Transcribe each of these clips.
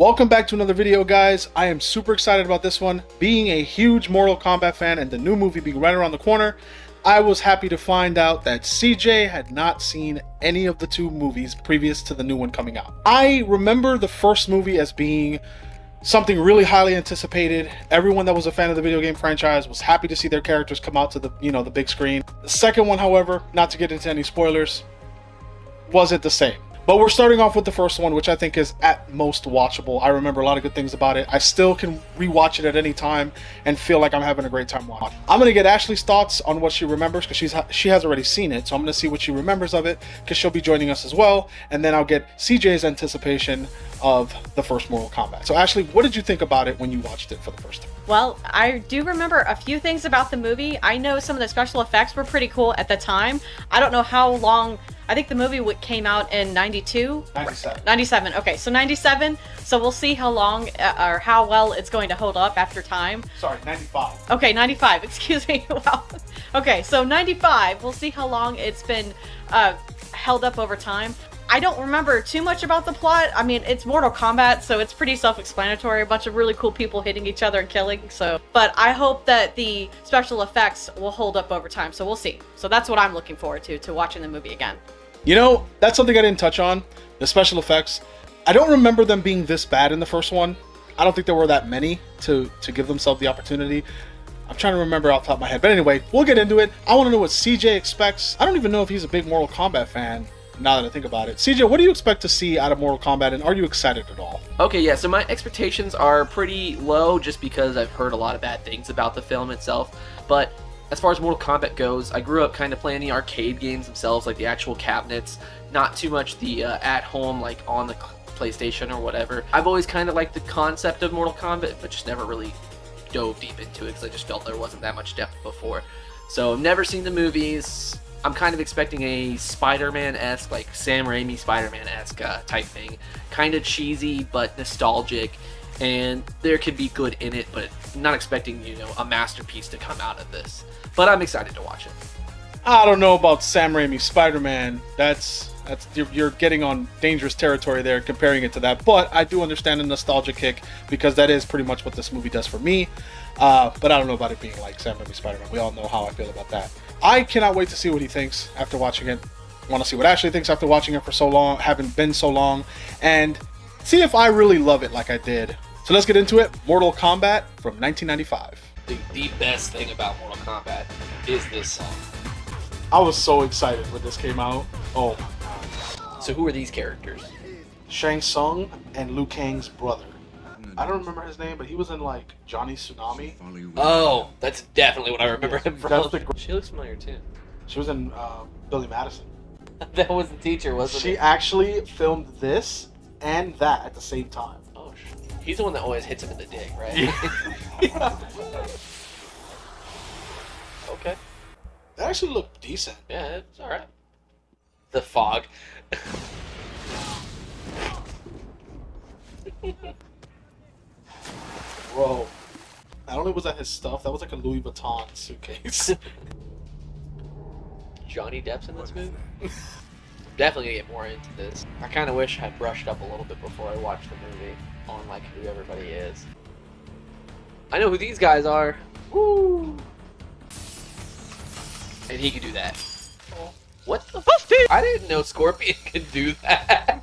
Welcome back to another video, guys. I am super excited about this one. Being a huge Mortal Kombat fan and the new movie being right around the corner, I was happy to find out that CJ had not seen any of the two movies previous to the new one coming out. I remember the first movie as being something really highly anticipated. Everyone that was a fan of the video game franchise was happy to see their characters come out to the, the big screen. The second one, however, not to get into any spoilers, wasn't the same. But we're starting off with the first one, which I think is at most watchable. I remember a lot of good things about it. I still can rewatch it at any time and feel like I'm having a great time watching. I'm going to get Ashley's thoughts on what she remembers because she has already seen it. So I'm going to see what she remembers of it because she'll be joining us as well. And then I'll get CJ's anticipation of the first Mortal Kombat. So Ashley, what did you think about it when you watched it for the first time? Well, I do remember a few things about the movie. I know some of the special effects were pretty cool at the time. I don't know how long. I think the movie came out in 92? 97. 97. Okay, so 97. So we'll see how long or how well it's going to hold up after time. Sorry, 95. Okay, 95. Excuse me. Wow. Okay, so 95. We'll see how long it's been held up over time. I don't remember too much about the plot. I mean, it's Mortal Kombat, so it's pretty self-explanatory. A bunch of really cool people hitting each other and killing. But I hope that the special effects will hold up over time. So we'll see. So that's what I'm looking forward to watching the movie again. You know, that's something I didn't touch on, the special effects. I don't remember them being this bad in the first one. I don't think there were that many to give themselves the opportunity. I'm trying to remember off the top of my head. But anyway, we'll get into it. I want to know what CJ expects. I don't even know if he's a big Mortal Kombat fan, now that I think about it. CJ, what do you expect to see out of Mortal Kombat, and are you excited at all? Okay, yeah, so my expectations are pretty low just because I've heard a lot of bad things about the film itself. But as far as Mortal Kombat goes, I grew up kind of playing the arcade games themselves, like the actual cabinets, not too much the at-home, like on the PlayStation or whatever. I've always kind of liked the concept of Mortal Kombat, but just never really dove deep into it because I just felt there wasn't that much depth before. So I've never seen the movies. I'm kind of expecting a Spider-Man-esque, like Sam Raimi Spider-Man-esque type thing. Kind of cheesy, but nostalgic. And there could be good in it, but I'm not expecting, a masterpiece to come out of this. But I'm excited to watch it. I don't know about Sam Raimi Spider-Man. You're getting on dangerous territory there, comparing it to that. But I do understand the nostalgia kick because that is pretty much what this movie does for me. But I don't know about it being like Sam Raimi Spider-Man. We all know how I feel about that. I cannot wait to see what he thinks after watching it. I want to see what Ashley thinks after watching it for so long, having been so long, and see if I really love it like I did. So let's get into it. Mortal Kombat from 1995. The best thing about Mortal Kombat is this song. I was so excited when this came out. Oh my god. So who are these characters? Shang Tsung and Liu Kang's brother. I don't remember his name, but he was in like Johnny Tsunami. Oh, that's definitely what I remember him from. She looks familiar too. She was in Billy Madison. That was the teacher, wasn't it? She actually filmed this and that at the same time. Oh, he's the one that always hits him in the dick, right? Yeah. Okay. That actually looked decent. Yeah, it's alright. The fog. Bro, not only was that his stuff, that was like a Louis Vuitton suitcase. Johnny Depp's in this movie? Definitely gonna get more into this. I kind of wish I brushed up a little bit before I watched the movie on like who everybody is. I know who these guys are. Woo! And he could do that. Oh. What the fuck? I didn't know Scorpion could do that.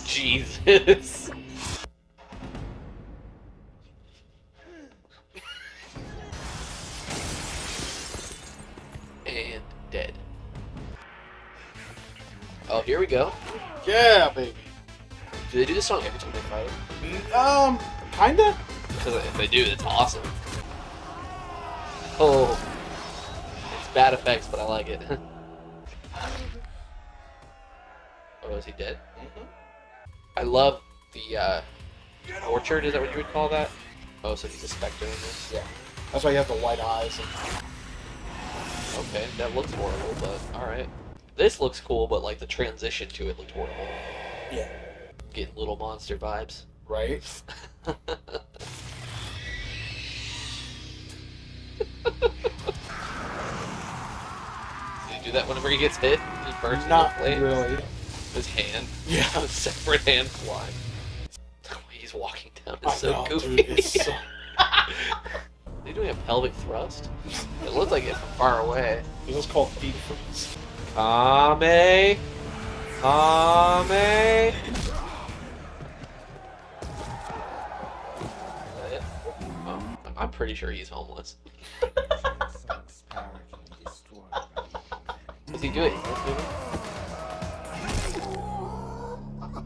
Jesus. And dead. Oh, here we go. Yeah, baby. Do they do this song every time they fight? Kinda? Because if they do, that's awesome. Oh. It's bad effects, but I like it. Oh, is he dead? Mm-hmm. I love the orchard, is that what you would call that? Oh, so he's a specter in this? Yeah. That's why you have the white eyes. Okay, that looks horrible, but alright. This looks cool, but like the transition to it looked horrible. Yeah. Getting little monster vibes. Right? Did you do that whenever he gets hit, he bursts into Not flames? really. His hand. Yeah. His separate hand flying. The way he's walking down is I so know, goofy. dude, it's so... Are they doing a pelvic thrust? It looks like it from far away. It was called feet freeze. Kame! Kame! Oh, I'm pretty sure he's homeless. Does he do it in this movie?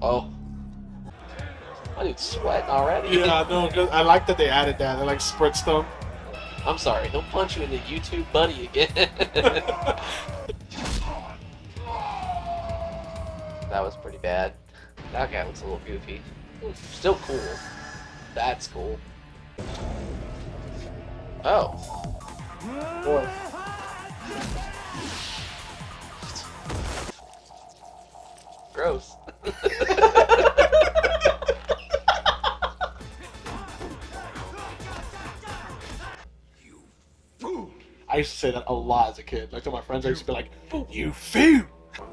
Oh. My dude's sweating already. Yeah, no, I like that they added that. They like spritzed them. I'm sorry, don't punch you in the YouTube buddy again. That was pretty bad. That guy looks a little goofy. Still cool. That's cool. Oh. Boy. Gross. I used to say that a lot as a kid. Like to my friends, I used to be like, "You fool!"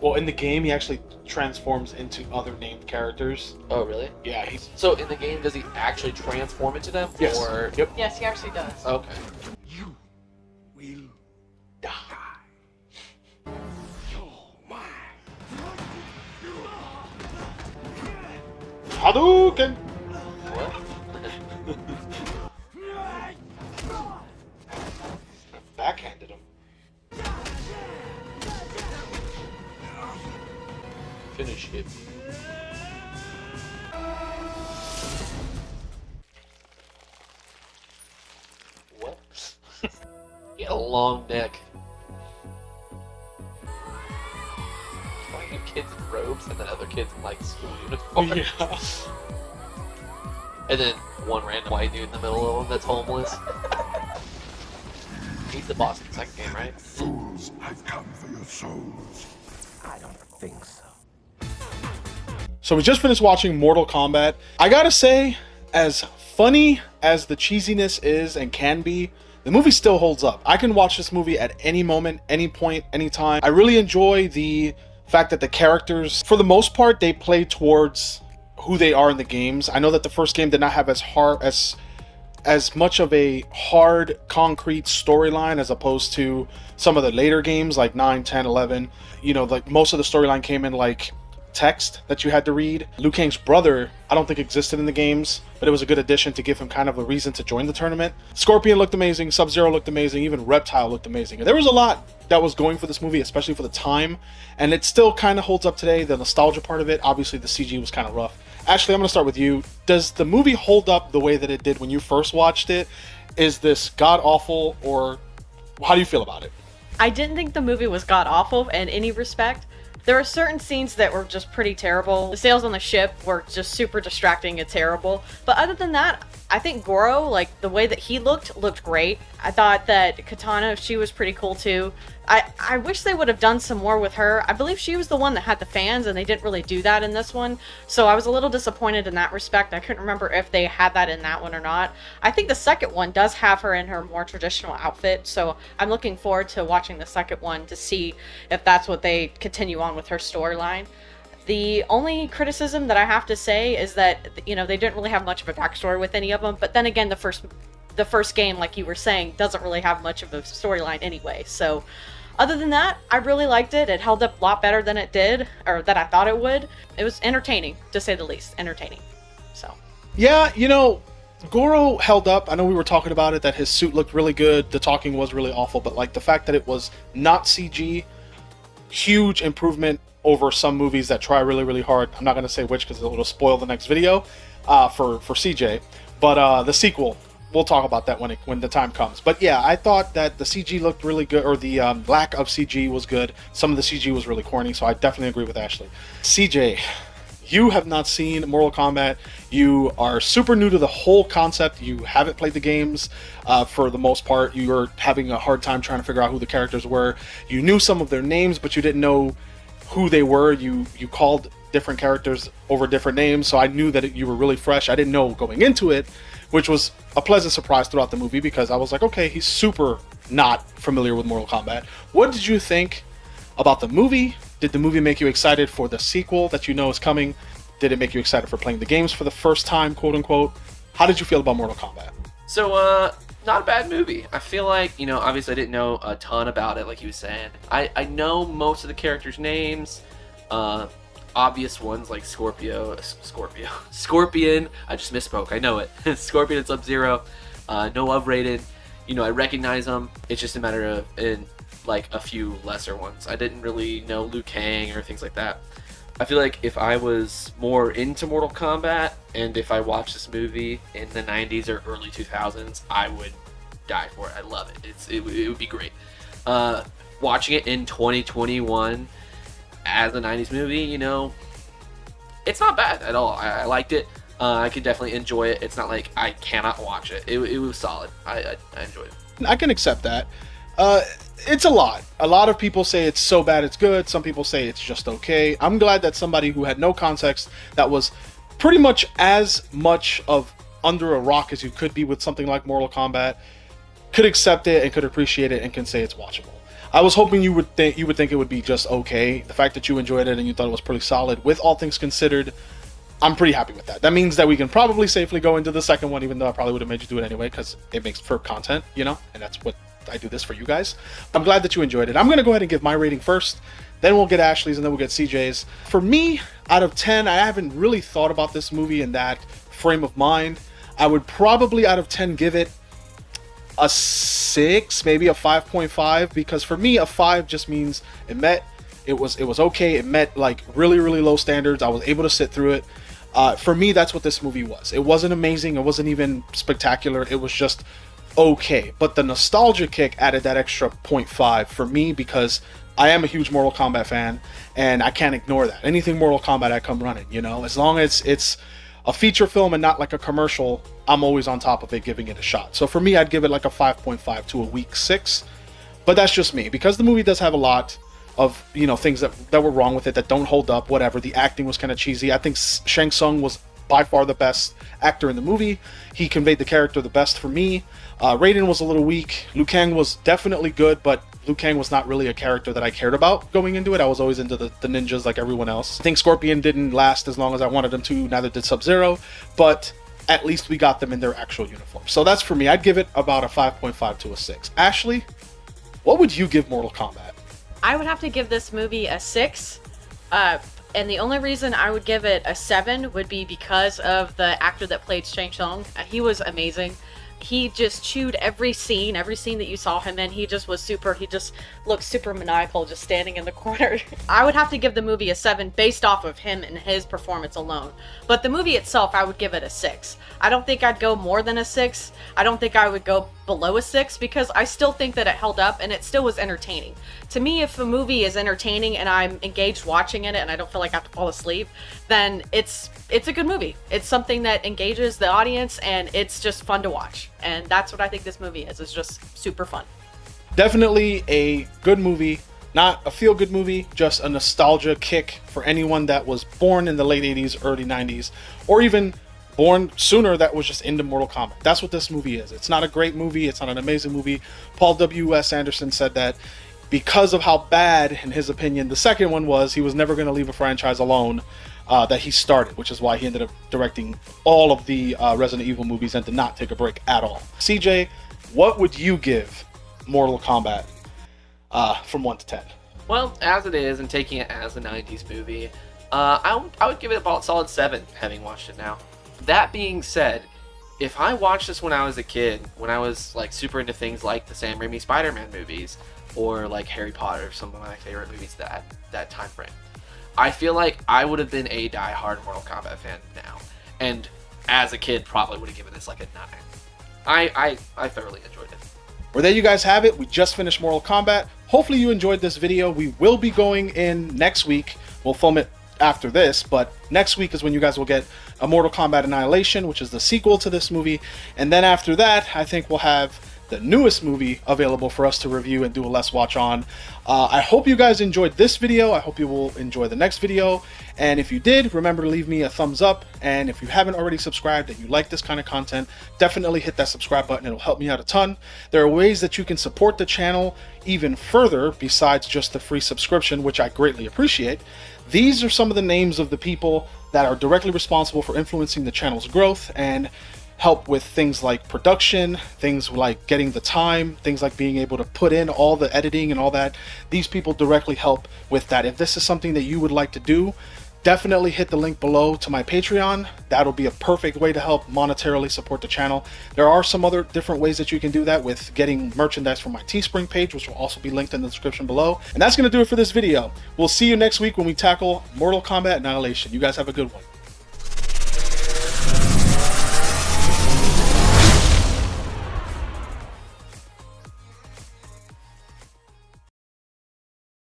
Well, in the game, he actually transforms into other named characters. Oh, really? Yeah, he's... So in the game, does he actually transform into them? Yes. Or... Yep. Yes, he actually does. Okay. You will die. You're mine. Hadouken! What? Backhanded him. Finish it. What? He had a long neck. Why are you kids in robes and then other kids in like school uniforms? Yeah. And then one random white dude in the middle of them that's homeless. He's the boss in the second game, right? Fools, I've come for your souls. I don't think so. So we just finished watching Mortal Kombat. I gotta say, as funny as the cheesiness is and can be, the movie still holds up. I can watch this movie at any moment, any point, any time. I really enjoy the fact that the characters, for the most part, they play towards who they are in the games. I know that the first game did not have as much of a hard, concrete storyline as opposed to some of the later games like 9, 10, 11. You know, like most of the storyline came in like text that you had to read. Liu Kang's brother, I don't think existed in the games, but it was a good addition to give him kind of a reason to join the tournament. Scorpion looked amazing, Sub-Zero looked amazing, even Reptile looked amazing. And there was a lot that was going for this movie, especially for the time, and it still kind of holds up today. The nostalgia part of it, obviously the CG was kind of rough. Ashley, I'm going to start with you. Does the movie hold up the way that it did when you first watched it? Is this god-awful, or how do you feel about it? I didn't think the movie was god-awful in any respect. There are certain scenes that were just pretty terrible. The sails on the ship were just super distracting and terrible. But other than that, I think Goro, like the way that he looked great. I thought that Katana, she was pretty cool too. I wish they would have done some more with her. I believe she was the one that had the fans, and they didn't really do that in this one. So I was a little disappointed in that respect. I couldn't remember if they had that in that one or not. I think the second one does have her in her more traditional outfit, so I'm looking forward to watching the second one to see if that's what they continue on with her storyline. The only criticism that I have to say is that, you know, they didn't really have much of a backstory with any of them, but then again, the first game, like you were saying, doesn't really have much of a storyline anyway. So other than that, I really liked it. It held up a lot better than it did, or that I thought it would. It was entertaining, to say the least. Entertaining. So Yeah, you know, Goro held up. I know we were talking about it, that his suit looked really good, the talking was really awful, but like the fact that it was not CG, huge improvement over some movies that try really, really hard. I'm not going to say which because it'll spoil the next video for CJ, but the sequel, we'll talk about that when the time comes. But yeah, I thought that the CG looked really good, or the lack of CG was good. Some of the CG was really corny, so I definitely agree with Ashley. CJ, you have not seen Mortal Kombat. You are super new to the whole concept. You haven't played the games for the most part. You were having a hard time trying to figure out who the characters were. You knew some of their names, but you didn't know who they were. You called different characters over different names, so I knew that you were really fresh. I didn't know going into it, which was a pleasant surprise throughout the movie, because I was like, okay, he's super not familiar with Mortal Kombat. What did you think about the movie. Did the movie make you excited for the sequel that you know is coming? Did it make you excited for playing the games for the first time, quote unquote? How did you feel about Mortal Kombat? So, not a bad movie. I feel like, obviously I didn't know a ton about it, like he was saying. I know most of the characters' names. Obvious ones like Scorpion. I just misspoke. I know it. Scorpion and Sub-Zero. No love rated. I recognize them. It's just a matter of like a few lesser ones. I didn't really know Liu Kang or things like that. I feel like if I was more into Mortal Kombat and if I watched this movie in the 90s or early 2000s, I would die for it. I love it. It would be great. Watching it in 2021 as a 90s movie, it's not bad at all. I liked it. I could definitely enjoy it. It's not like I cannot watch it. It was solid. I enjoyed it. I can accept that. It's a lot. A lot of people say it's so bad it's good. Some people say it's just okay. I'm glad that somebody who had no context, that was pretty much as much of under a rock as you could be with something like Mortal Kombat, could accept it and could appreciate it and can say it's watchable. I was hoping you would think it would be just okay. The fact that you enjoyed it and you thought it was pretty solid, with all things considered, I'm pretty happy with that. That means that we can probably safely go into the second one, even though I probably would have made you do it anyway, because it makes for content, and that's what I do this for you guys. I'm glad that you enjoyed it. I'm going to go ahead and give my rating first, then we'll get Ashley's, and then we'll get CJ's. For me, out of 10, I haven't really thought about this movie in that frame of mind. I would probably, out of 10, give it a 6, maybe a 5.5, because for me, a 5 just means it was okay. It met like really, really low standards. I was able to sit through it. For me, that's what this movie was. It wasn't amazing. It wasn't even spectacular. It was just okay. But the nostalgia kick added that extra 0.5 for me, because I am a huge Mortal Kombat fan and I can't ignore that. Anything Mortal Kombat, I come running, as long as it's a feature film and not like a commercial, I'm always on top of it, giving it a shot. So for me, I'd give it like a 5.5 to a weak 6. But that's just me, because the movie does have a lot of things that were wrong with it, that don't hold up, whatever. The acting was kind of cheesy. I think Shang Tsung was by far the best actor in the movie. He conveyed the character the best for me. Raiden was a little weak. Liu Kang was definitely good, but Liu Kang was not really a character that I cared about going into it. I was always into the ninjas like everyone else. I think Scorpion didn't last as long as I wanted him to, neither did Sub-Zero, but at least we got them in their actual uniform. So that's for me. I'd give it about a 5.5 to a 6. Ashley, what would you give Mortal Kombat? I would have to give this movie a 6. And the only reason I would give it a 7 would be because of the actor that played Shang Tsung. He was amazing. He just chewed every scene that you saw him in. He just looked super maniacal, just standing in the corner. I would have to give the movie a 7 based off of him and his performance alone. But the movie itself, I would give it a 6. I don't think I'd go more than a 6. I don't think I would go below a 6, because I still think that it held up and it still was entertaining. To me, if a movie is entertaining and I'm engaged watching it and I don't feel like I have to fall asleep, then it's a good movie. It's something that engages the audience and it's just fun to watch. And that's what I think this movie is. It's just super fun. Definitely a good movie. Not a feel-good movie, just a nostalgia kick for anyone that was born in the late 80s, early 90s, or even born sooner that was just into Mortal Kombat. That's what this movie is. It's not a great movie. It's not an amazing movie. Paul W.S. Anderson said that because of how bad, in his opinion, the second one was, he was never going to leave a franchise alone that he started, which is why he ended up directing all of the Resident Evil movies and did not take a break at all. CJ, what would you give Mortal Kombat from 1 to 10? Well, as it is, and taking it as a 90s movie, I would give it about a solid 7, having watched it now. That being said, if I watched this when I was a kid, when I was like super into things like the Sam Raimi Spider-Man movies, or like Harry Potter, some of my favorite movies that time frame, I feel like I would have been a die-hard Mortal Kombat fan now, and as a kid probably would have given this like a 9. I thoroughly enjoyed it. Well, there you guys have it. We just finished Mortal Kombat. Hopefully you enjoyed this video. We will be going in next week. We'll film it after this, but next week is when you guys will get a Mortal Kombat Annihilation, which is the sequel to this movie. And then after that, I think we'll have the newest movie available for us to review and do a Let's Watch on. I hope you guys enjoyed this video. I hope you will enjoy the next video. And if you did, remember to leave me a thumbs up. And if you haven't already subscribed and you like this kind of content, definitely hit that subscribe button. It'll help me out a ton. There are ways that you can support the channel even further besides just the free subscription, which I greatly appreciate. These are some of the names of the people that are directly responsible for influencing the channel's growth and help with things like production, things like getting the time, things like being able to put in all the editing and all that. These people directly help with that. If this is something that you would like to do, definitely hit the link below to my Patreon. That'll be a perfect way to help monetarily support the channel. There are some other different ways that you can do that with getting merchandise from my Teespring page, which will also be linked in the description below. And that's going to do it for this video. We'll see you next week when we tackle Mortal Kombat Annihilation. You guys have a good one.